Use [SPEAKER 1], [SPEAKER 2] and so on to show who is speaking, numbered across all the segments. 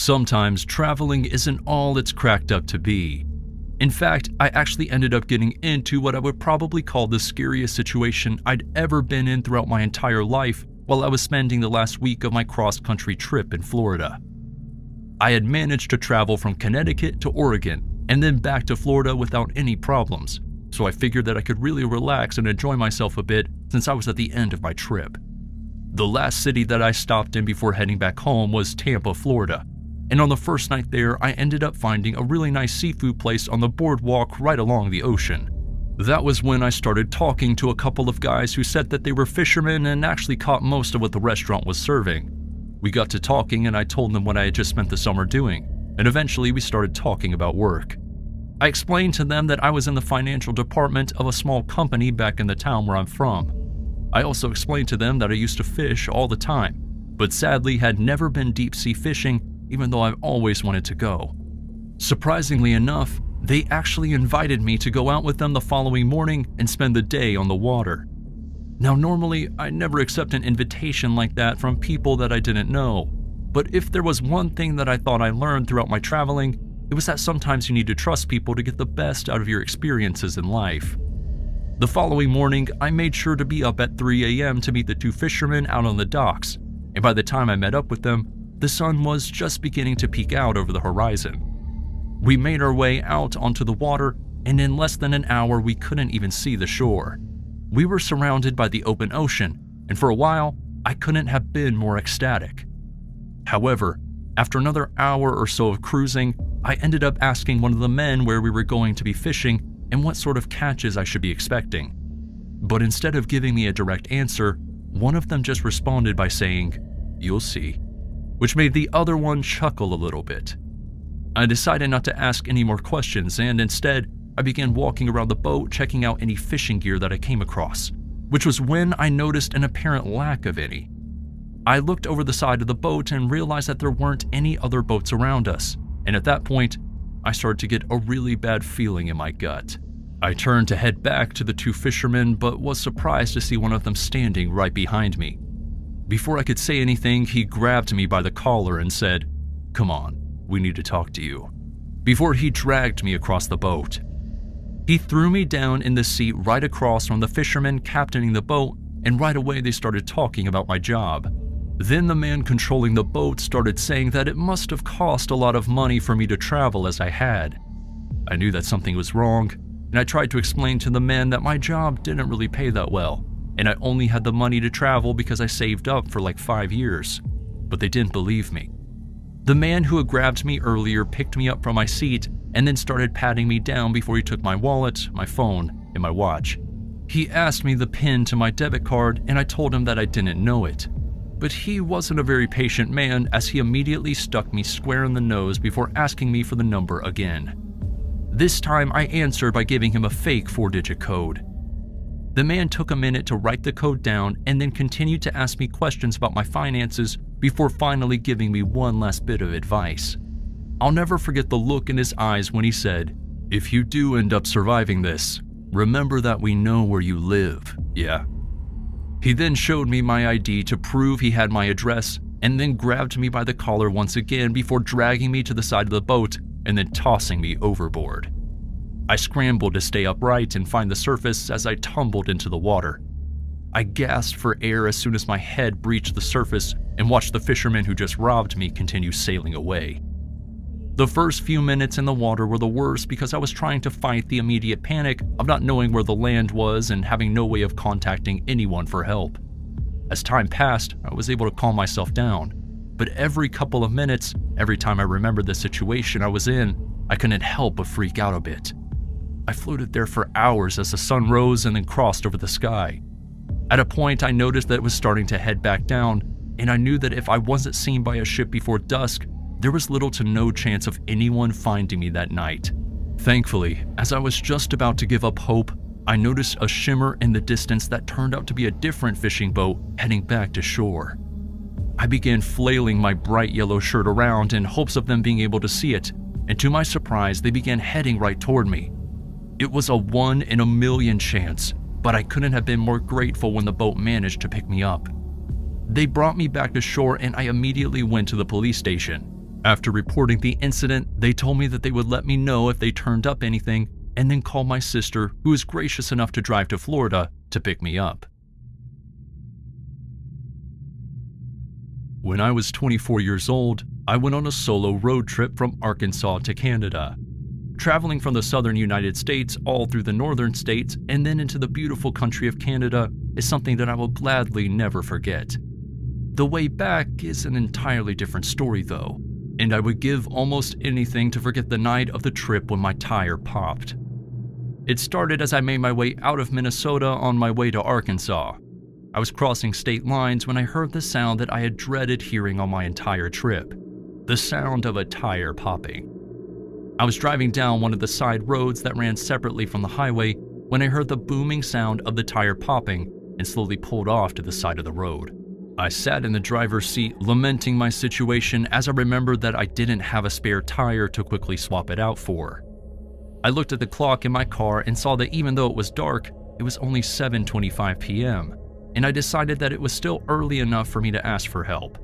[SPEAKER 1] Sometimes traveling isn't all it's cracked up to be. In fact, I actually ended up getting into what I would probably call the scariest situation I'd ever been in throughout my entire life while I was spending the last week of my cross-country trip in Florida. I had managed to travel from Connecticut to Oregon and then back to Florida without any problems, so I figured that I could really relax and enjoy myself a bit since I was at the end of my trip. The last city that I stopped in before heading back home was Tampa, Florida. And on the first night there, I ended up finding a really nice seafood place on the boardwalk right along the ocean. That was when I started talking to a couple of guys who said that they were fishermen and actually caught most of what the restaurant was serving. We got to talking and I told them what I had just spent the summer doing, and eventually we started talking about work. I explained to them that I was in the financial department of a small company back in the town where I'm from. I also explained to them that I used to fish all the time, but sadly had never been deep sea fishing even though I've always wanted to go. Surprisingly enough, they actually invited me to go out with them the following morning and spend the day on the water. Now normally, I never accept an invitation like that from people that I didn't know, but if there was one thing that I thought I learned throughout my traveling, it was that sometimes you need to trust people to get the best out of your experiences in life. The following morning, I made sure to be up at 3 a.m. to meet the two fishermen out on the docks, and by the time I met up with them, the sun was just beginning to peek out over the horizon. We made our way out onto the water, and in less than an hour we couldn't even see the shore. We were surrounded by the open ocean, and for a while, I couldn't have been more ecstatic. However, after another hour or so of cruising, I ended up asking one of the men where we were going to be fishing and what sort of catches I should be expecting. But instead of giving me a direct answer, one of them just responded by saying, "You'll see," which made the other one chuckle a little bit. I decided not to ask any more questions, and instead, I began walking around the boat checking out any fishing gear that I came across, which was when I noticed an apparent lack of any. I looked over the side of the boat and realized that there weren't any other boats around us, and at that point, I started to get a really bad feeling in my gut. I turned to head back to the two fishermen, but was surprised to see one of them standing right behind me. Before I could say anything, he grabbed me by the collar and said, "Come on, we need to talk to you," before he dragged me across the boat. He threw me down in the seat right across from the fisherman captaining the boat, and right away they started talking about my job. Then the man controlling the boat started saying that it must have cost a lot of money for me to travel as I had. I knew that something was wrong, and I tried to explain to the man that my job didn't really pay that well, and I only had the money to travel because I saved up for like 5 years, but they didn't believe me. The man who had grabbed me earlier picked me up from my seat and then started patting me down before he took my wallet, my phone, and my watch. He asked me the PIN to my debit card, and I told him that I didn't know it. But he wasn't a very patient man, as he immediately stuck me square in the nose before asking me for the number again. This time I answered by giving him a fake 4-digit code. The man took a minute to write the code down and then continued to ask me questions about my finances before finally giving me one last bit of advice. I'll never forget the look in his eyes when he said, "If you do end up surviving this, remember that we know where you live, yeah?" He then showed me my ID to prove he had my address, and then grabbed me by the collar once again before dragging me to the side of the boat and then tossing me overboard. I scrambled to stay upright and find the surface as I tumbled into the water. I gasped for air as soon as my head breached the surface and watched the fisherman who just robbed me continue sailing away. The first few minutes in the water were the worst because I was trying to fight the immediate panic of not knowing where the land was and having no way of contacting anyone for help. As time passed, I was able to calm myself down, but every couple of minutes, every time I remembered the situation I was in, I couldn't help but freak out a bit. I floated there for hours as the sun rose and then crossed over the sky. At a point, I noticed that it was starting to head back down, and I knew that if I wasn't seen by a ship before dusk, there was little to no chance of anyone finding me that night. Thankfully, as I was just about to give up hope, I noticed a shimmer in the distance that turned out to be a different fishing boat heading back to shore. I began flailing my bright yellow shirt around in hopes of them being able to see it, and to my surprise, they began heading right toward me. It was a 1 in a million chance, but I couldn't have been more grateful when the boat managed to pick me up. They brought me back to shore and I immediately went to the police station. After reporting the incident, they told me that they would let me know if they turned up anything and then call my sister, who was gracious enough to drive to Florida to pick me up. When I was 24 years old, I went on a solo road trip from Arkansas to Canada. Traveling from the southern United States all through the northern states and then into the beautiful country of Canada is something that I will gladly never forget. The way back is an entirely different story though, and I would give almost anything to forget the night of the trip when my tire popped. It started as I made my way out of Minnesota on my way to Arkansas. I was crossing state lines when I heard the sound that I had dreaded hearing on my entire trip, the sound of a tire popping. I was driving down one of the side roads that ran separately from the highway when I heard the booming sound of the tire popping and slowly pulled off to the side of the road. I sat in the driver's seat lamenting my situation as I remembered that I didn't have a spare tire to quickly swap it out for. I looked at the clock in my car and saw that even though it was dark, it was only 7:25 p.m., and I decided that it was still early enough for me to ask for help.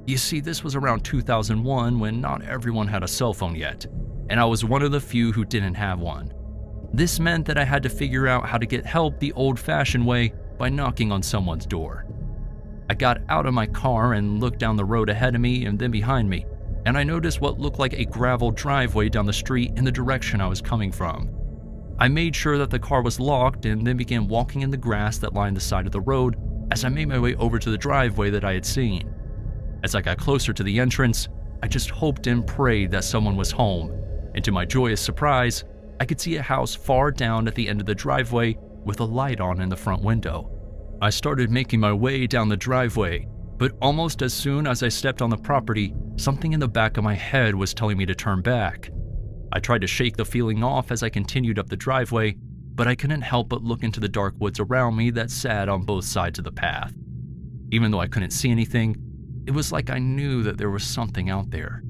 [SPEAKER 1] You see, this was around 2001 when not everyone had a cell phone yet, and I was one of the few who didn't have one. This meant that I had to figure out how to get help the old-fashioned way by knocking on someone's door. I got out of my car and looked down the road ahead of me and then behind me, and I noticed what looked like a gravel driveway down the street in the direction I was coming from. I made sure that the car was locked and then began walking in the grass that lined the side of the road as I made my way over to the driveway that I had seen. As I got closer to the entrance, I just hoped and prayed that someone was home, and to my joyous surprise, I could see a house far down at the end of the driveway with a light on in the front window. I started making my way down the driveway, but almost as soon as I stepped on the property, something in the back of my head was telling me to turn back. I tried to shake the feeling off as I continued up the driveway, but I couldn't help but look into the dark woods around me that sat on both sides of the path. Even though I couldn't see anything, it was like I knew that there was something out there.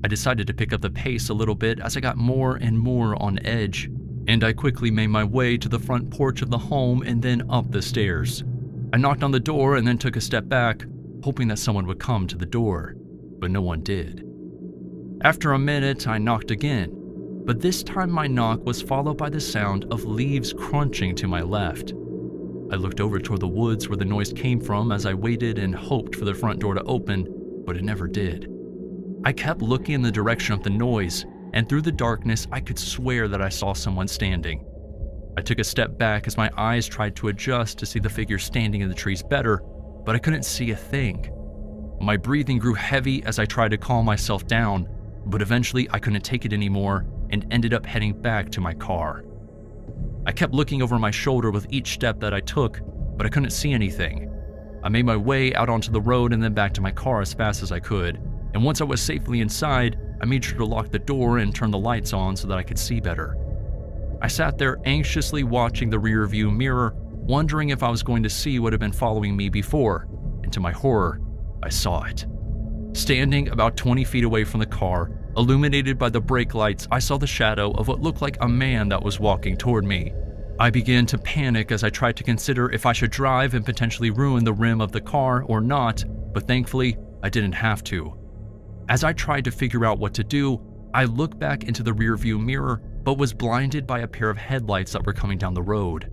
[SPEAKER 1] I decided to pick up the pace a little bit as I got more and more on edge, and I quickly made my way to the front porch of the home and then up the stairs. I knocked on the door and then took a step back, hoping that someone would come to the door, but no one did. After a minute, I knocked again, but this time my knock was followed by the sound of leaves crunching to my left. I looked over toward the woods where the noise came from as I waited and hoped for the front door to open, but it never did. I kept looking in the direction of the noise, and through the darkness I could swear that I saw someone standing. I took a step back as my eyes tried to adjust to see the figure standing in the trees better, but I couldn't see a thing. My breathing grew heavy as I tried to calm myself down, but eventually I couldn't take it anymore and ended up heading back to my car. I kept looking over my shoulder with each step that I took, but I couldn't see anything. I made my way out onto the road and then back to my car as fast as I could, and once I was safely inside, I made sure to lock the door and turn the lights on so that I could see better. I sat there anxiously watching the rearview mirror, wondering if I was going to see what had been following me before, and to my horror, I saw it. Standing about 20 feet away from the car, illuminated by the brake lights, I saw the shadow of what looked like a man that was walking toward me. I began to panic as I tried to consider if I should drive and potentially ruin the rim of the car or not, but thankfully, I didn't have to. As I tried to figure out what to do, I looked back into the rearview mirror, but was blinded by a pair of headlights that were coming down the road.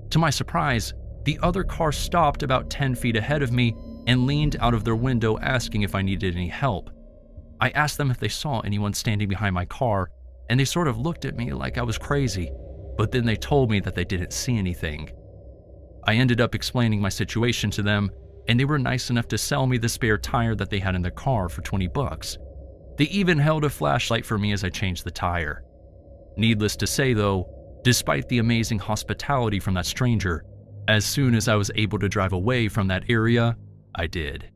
[SPEAKER 1] To my surprise, the other car stopped about 10 feet ahead of me and leaned out of their window asking if I needed any help. I asked them if they saw anyone standing behind my car, and they sort of looked at me like I was crazy, but then they told me that they didn't see anything. I ended up explaining my situation to them, and they were nice enough to sell me the spare tire that they had in their car for $20. They even held a flashlight for me as I changed the tire. Needless to say though, despite the amazing hospitality from that stranger, as soon as I was able to drive away from that area, I did.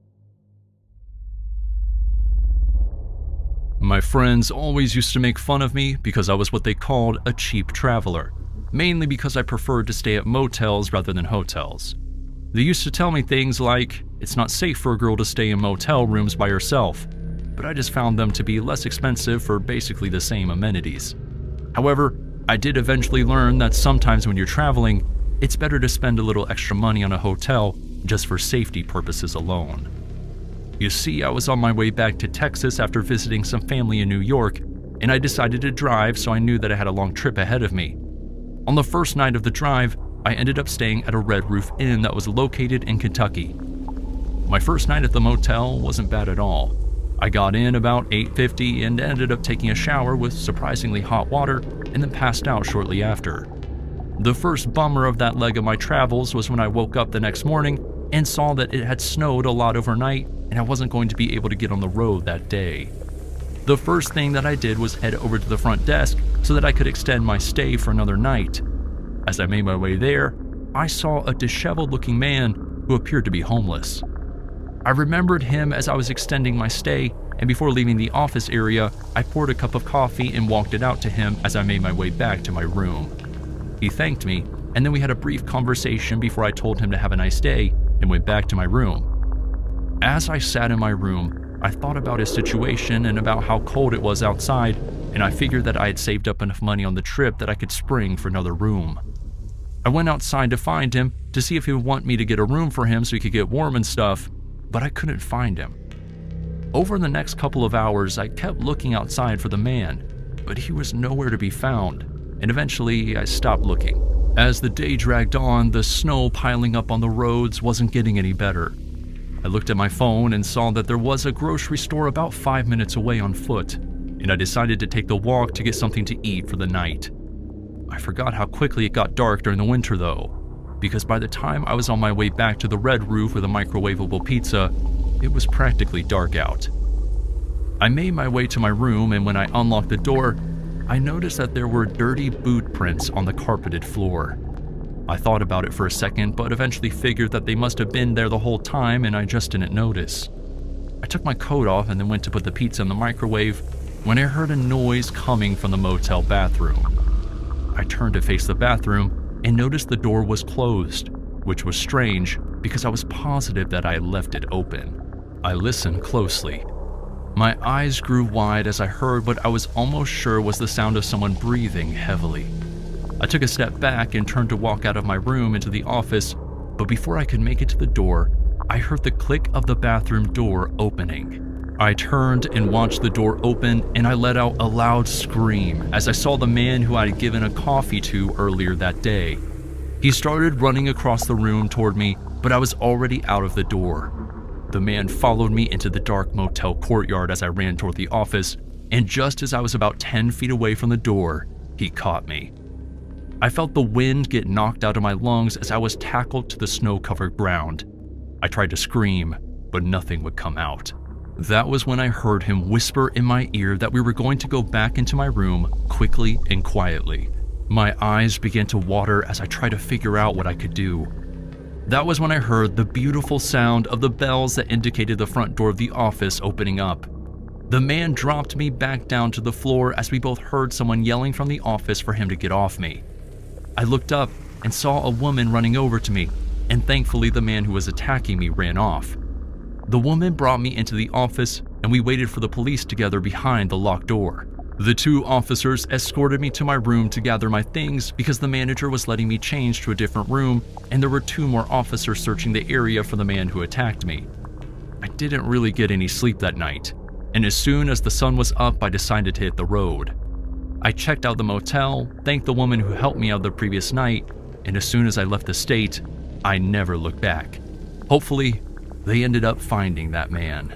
[SPEAKER 1] My friends always used to make fun of me because I was what they called a cheap traveler, mainly because I preferred to stay at motels rather than hotels. They used to tell me things like, it's not safe for a girl to stay in motel rooms by herself, but I just found them to be less expensive for basically the same amenities. However, I did eventually learn that sometimes when you're traveling, it's better to spend a little extra money on a hotel just for safety purposes alone. You see, I was on my way back to Texas after visiting some family in New York, and I decided to drive, so I knew that I had a long trip ahead of me. On the first night of the drive, I ended up staying at a Red Roof Inn that was located in Kentucky. My first night at the motel wasn't bad at all. I got in about 8:50 and ended up taking a shower with surprisingly hot water and then passed out shortly after. The first bummer of that leg of my travels was when I woke up the next morning and saw that it had snowed a lot overnight and I wasn't going to be able to get on the road that day. The first thing that I did was head over to the front desk so that I could extend my stay for another night. As I made my way there, I saw a disheveled-looking man who appeared to be homeless. I remembered him as I was extending my stay, and before leaving the office area, I poured a cup of coffee and walked it out to him as I made my way back to my room. He thanked me, and then we had a brief conversation before I told him to have a nice day and went back to my room. As I sat in my room, I thought about his situation and about how cold it was outside, and I figured that I had saved up enough money on the trip that I could spring for another room. I went outside to find him to see if he would want me to get a room for him so he could get warm and stuff, but I couldn't find him. Over the next couple of hours, I kept looking outside for the man, but he was nowhere to be found, and eventually I stopped looking. As the day dragged on, the snow piling up on the roads wasn't getting any better. I looked at my phone and saw that there was a grocery store about 5 minutes away on foot, and I decided to take the walk to get something to eat for the night. I forgot how quickly it got dark during the winter though, because by the time I was on my way back to the Red Roof with a microwavable pizza, it was practically dark out. I made my way to my room, and when I unlocked the door, I noticed that there were dirty boot prints on the carpeted floor. I thought about it for a second, but eventually figured that they must have been there the whole time and I just didn't notice. I took my coat off and then went to put the pizza in the microwave when I heard a noise coming from the motel bathroom. I turned to face the bathroom and noticed the door was closed, which was strange because I was positive that I had left it open. I listened closely. My eyes grew wide as I heard what I was almost sure was the sound of someone breathing heavily. I took a step back and turned to walk out of my room into the office, but before I could make it to the door, I heard the click of the bathroom door opening. I turned and watched the door open, and I let out a loud scream as I saw the man who I had given a coffee to earlier that day. He started running across the room toward me, but I was already out of the door. The man followed me into the dark motel courtyard as I ran toward the office, and just as I was about 10 feet away from the door, he caught me. I felt the wind get knocked out of my lungs as I was tackled to the snow-covered ground. I tried to scream, but nothing would come out. That was when I heard him whisper in my ear that we were going to go back into my room quickly and quietly. My eyes began to water as I tried to figure out what I could do. That was when I heard the beautiful sound of the bells that indicated the front door of the office opening up. The man dropped me back down to the floor as we both heard someone yelling from the office for him to get off me. I looked up and saw a woman running over to me, and thankfully the man who was attacking me ran off. The woman brought me into the office, and we waited for the police together behind the locked door. The two officers escorted me to my room to gather my things because the manager was letting me change to a different room, and there were 2 more officers searching the area for the man who attacked me. I didn't really get any sleep that night, and as soon as the sun was up, I decided to hit the road. I checked out the motel, thanked the woman who helped me out the previous night, and as soon as I left the state, I never looked back. Hopefully, they ended up finding that man.